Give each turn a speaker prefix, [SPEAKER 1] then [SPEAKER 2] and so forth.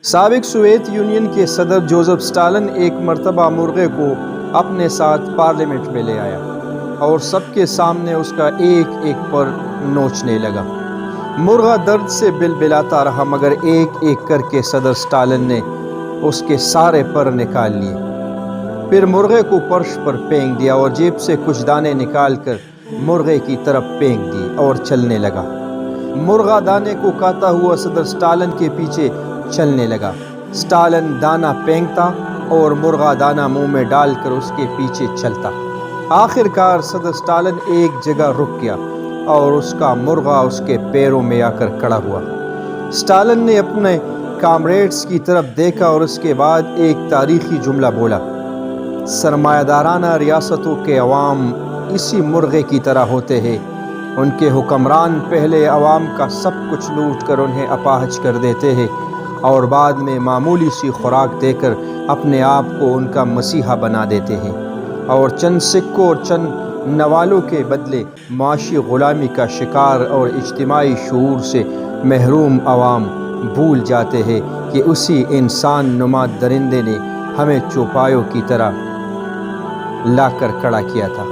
[SPEAKER 1] سابق Soviet union کے صدر جوزف اسٹالن ایک مرتبہ مرغے کو اپنے ساتھ پارلیمنٹ میں لے آیا اور سب کے سامنے اس کا ایک ایک پر نوچنے لگا۔ مرغا درد سے بلبلاتا رہا، مگر ایک ایک کر کے صدر اسٹالن نے اس کے سارے پر نکال لیے۔ پھر مرغے کو فرش پر پھینک دیا اور جیب سے کچھ دانے نکال کر مرغے کی طرف پھینک دی اور چلنے لگا۔ مرغا دانے کو کھاتا ہوا صدر اسٹالن کے پیچھے چلنے لگا۔ اسٹالن دانہ پھینکتا اور مرغا دانہ منہ میں ڈال کر اس کے پیچھے چلتا۔ آخر کار صدر اسٹالن ایک جگہ رک گیا اور اس کا مرغا اس کے پیروں میں آ کر کھڑا ہوا۔ اسٹالن نے اپنے کامریڈز کی طرف دیکھا اور اس کے بعد ایک تاریخی جملہ بولا: سرمایہ دارانہ ریاستوں کے عوام اسی مرغے کی طرح ہوتے ہیں۔ ان کے حکمران پہلے عوام کا سب کچھ لوٹ کر انہیں اپاہج کر دیتے ہیں اور بعد میں معمولی سی خوراک دے کر اپنے آپ کو ان کا مسیحا بنا دیتے ہیں، اور چند سکوں اور چند نوالوں کے بدلے معاشی غلامی کا شکار اور اجتماعی شعور سے محروم عوام بھول جاتے ہیں کہ اسی انسان نما درندے نے ہمیں چوپایوں کی طرح لا کر کھڑا کیا تھا۔